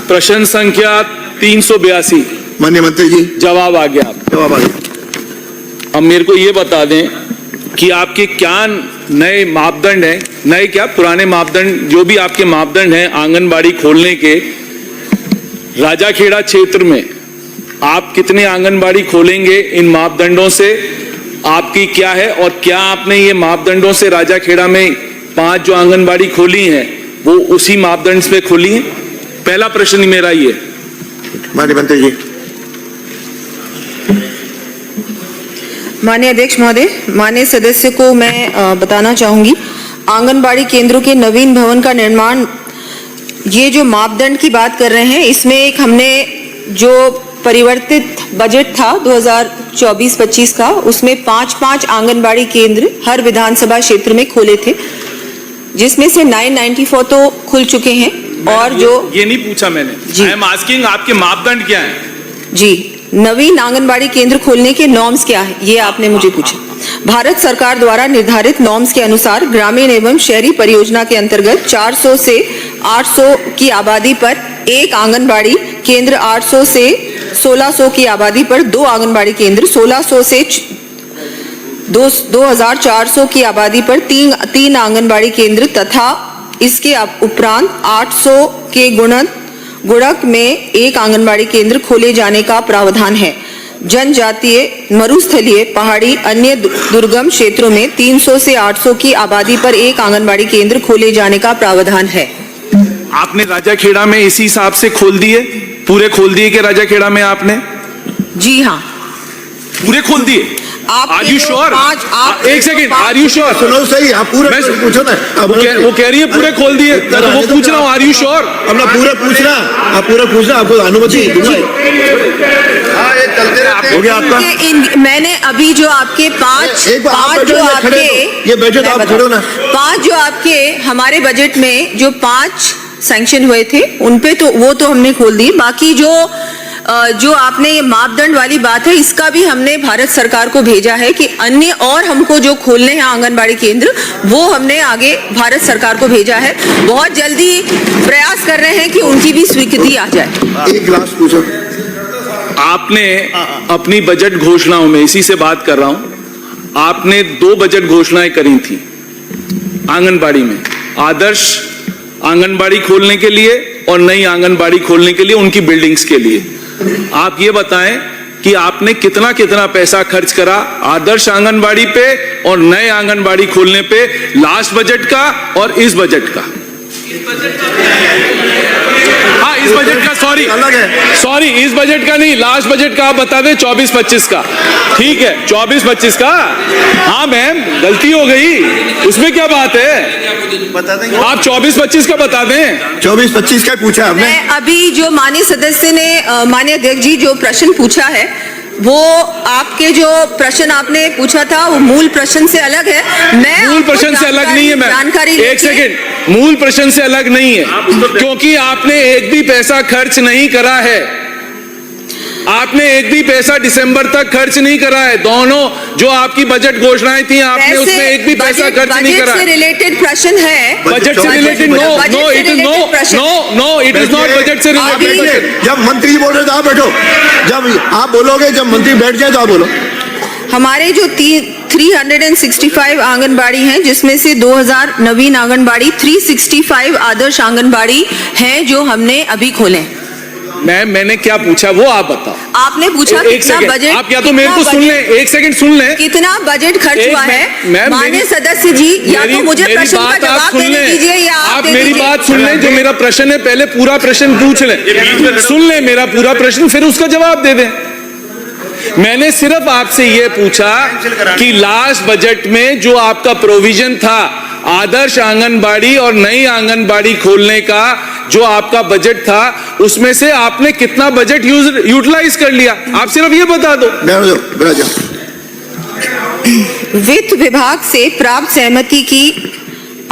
प्रश्न संख्या 382। माननीय मंत्री जी जवाब आ गया। जवाब आ गया। अब मेरे को ये बता दें कि आपके क्या नए मापदंड हैं, नए क्या पुराने मापदंड, जो भी आपके मापदंड हैं आंगनबाड़ी खोलने के, राजाखेड़ा क्षेत्र में आप कितने आंगनबाड़ी खोलेंगे, इन मापदंडों से आपकी क्या है, और क्या आपने ये मापदंडों से राजाखेड़ा में 5 जो आंगनबाड़ी खोली हैं वो उसी मापदंड पे खोली हैं? पहला प्रश्न मेरा ये। माननीय मंत्री जी। माननीय अध्यक्ष महोदय, माननीय सदस्य को मैं बताना चाहूंगी, आंगनबाड़ी केंद्रों के नवीन भवन का निर्माण, ये जो मापदंड की बात कर रहे हैं, इसमें एक हमने जो परिवर्तित बजट था 2024-25 का, उसमें 5-5 आंगनबाड़ी केंद्र हर विधानसभा क्षेत्र में खोले थे, जिसमें से 994 तो खुल चुके हैं। और जो ये नहीं पूछा मैंने, आई एम आस्किंग आपके मापदंड क्या हैं? जी, नवीन आंगनबाड़ी केंद्र खोलने के नॉर्म्स क्या है, ये आपने मुझे पूछा। भारत सरकार द्वारा निर्धारित नॉर्म्स के अनुसार ग्रामीण एवं शहरी परियोजना के अंतर्गत 400 से 800 की आबादी पर एक आंगनबाड़ी केंद्र, 800 से 1600 की आबादी पर 2 आंगनबाड़ी केंद्र, 1600 से 2400 की आबादी पर 3 आंगनबाड़ी केंद्र तथा इसके उपरांत 800 के गुणक में 1 आंगनबाड़ी केंद्र खोले जाने का प्रावधान है। जनजातीय, मरुस्थलीय, पहाड़ी, अन्य दुर्गम क्षेत्रों में 300 से 800 की आबादी पर 1 आंगनबाड़ी केंद्र खोले जाने का प्रावधान है। आपने राजाखेड़ा में इसी हिसाब से खोल दिए, पूरे खोल दिए कि राजाखेड़ा में आपने? जी हाँ, पूरे खोल दिए। Are you sure? एक सेकंड, Are you sure? सुनो सही, आप पूरे पूछो ना। वो कह रही है पूरे खोल दिए, मैं तो वो पूछ रहा हूँ, Are you sure? अपना पूरे पूछना, आप पूरे पूछना, आपको अनुमति दूंगा। हाँ, ये चलते रहते हैं। हो गया आपका? मैंने अभी जो आपके 5 जो आपके, ये बजट आप छोड़ो ना, 5 जो आपके हमारे बजट में जो 5 सैंक्शन हुए थे, उनपे तो वो तो हमने खोल दिए। बाकी जो आपने ये मापदंड वाली बात है, इसका भी हमने भारत सरकार को भेजा है कि अन्य और हमको जो खोलने हैं आंगनबाड़ी केंद्र, वो हमने आगे भारत सरकार को भेजा है। बहुत जल्दी प्रयास कर रहे हैं कि उनकी भी स्वीकृति आ जाए। एक गिलास पूछो। आपने अपनी बजट घोषणाओं में, इसी से बात कर रहा हूं, आपने 2 बजट घोषणाएं करी थी आंगनबाड़ी में, आदर्श आंगनबाड़ी खोलने के लिए और नई आंगनबाड़ी खोलने के लिए, उनकी बिल्डिंग्स के लिए। आप ये बताएं कि आपने कितना कितना पैसा खर्च करा आदर्श आंगनबाड़ी पे और नए आंगनबाड़ी खोलने पे, लास्ट बजट का और इस बजट का? हाँ, इस बजट का, सॉरी इस बजट का नहीं, लास्ट बजट का आप बता दें, 24-25 का। ठीक है, 24-25 का। हाँ मैम, गलती हो गई, उसमें क्या बात है, बता देंगे आप। 24-25 का बता दें। 24-25 का पूछा हमने। मैं अभी जो माननीय सदस्य ने, माननीय अध्यक्ष जी, जो प्रश्न पूछा है, वो आपके जो प्रश्न आपने पूछा था वो मूल प्रश्न से अलग है। मैं मूल प्रश्न से अलग नहीं है मैम, जानकारी, एक सेकंड, मूल प्रश्न से अलग नहीं है, क्योंकि आपने एक भी पैसा खर्च नहीं करा है। आपने एक भी पैसा दिसंबर तक खर्च नहीं करा है। दोनों जो आपकी बजट घोषणाएं थी, आपने उसमें एक भी पैसा खर्च नहीं करा। बजट से रिलेटेड प्रश्न है, बजट से related? No, it is not budget से रिलेटेड। जब मंत्री बोल रहे तो आप बैठो, जब आप बोलोगे, जब मंत्री बैठ जाए तो आप बोलो। हमारे जो 365 आंगनबाड़ी हैं, जिसमें से 2000 नवीन आंगनबाड़ी, 365 आदर्श आंगनबाड़ी हैं जो हमने अभी खोले। मैंने क्या पूछा वो आप बताओ। आपने पूछा कितना बजट, आप या तो मेरे को सुन लें, एक सेकंड सुन लें, कितना बजट खर्च हुआ है। माननीय सदस्य जी, या तो मुझे प्रश्न का जवाब देने दीजिए या आप मेरी बात सुन लें। जो मेरा प्रश्न है, पहले पूरा प्रश्न पूछ लें, सुन लें मेरा पूरा प्रश्न, फिर उसका जवाब दे दें। मैंने सिर्फ आपसे यह पूछा कि लास्ट बजट में जो आपका प्रोविजन था आदर्श आंगनबाड़ी और नई आंगनबाड़ी खोलने का, जो आपका बजट था, उसमें से आपने कितना बजट यूटिलाइज कर लिया? आप सिर्फ ये बता दो। वित्त विभाग से प्राप्त सहमति की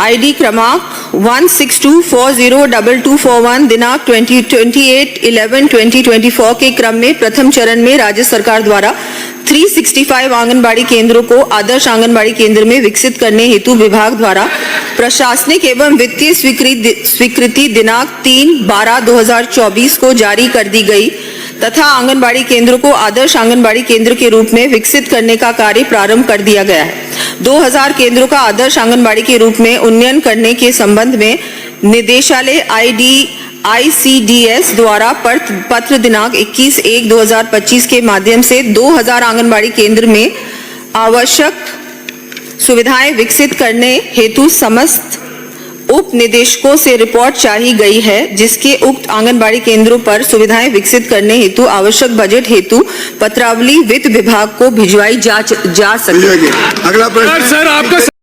आईडी क्रमांक 162402241 दिनांक 28/11/2024 के क्रम में प्रथम चरण में राज्य सरकार द्वारा 365 आंगनबाड़ी केंद्रों को आदर्श आंगनबाड़ी केंद्र में विकसित करने हेतु विभाग द्वारा प्रशासनिक एवं वित्तीय स्वीकृति दिनांक 3/12/2024 को जारी कर दी गई तथा आंगनबाड़ी केंद्रों को आदर्श आंगनबाड़ी केंद्र के रूप में विकसित करने का कार्य प्रारंभ कर दिया गया है। 2000 केंद्रों का आदर्श आंगनबाड़ी के रूप में उन्नयन करने के संबंध में निदेशालय ICDS द्वारा पत्र दिनांक 21/1/2025 के माध्यम से 2000 आंगनबाड़ी केंद्र में आवश्यक सुविधाएं विकसित करने हेतु समस्त उप निदेशकों से रिपोर्ट चाही गई है, जिसके उक्त आंगनबाड़ी केंद्रों पर सुविधाएं विकसित करने हेतु आवश्यक बजट हेतु पत्रावली वित्त विभाग को भिजवाई जा सके। अगला प्रश्न सर आपका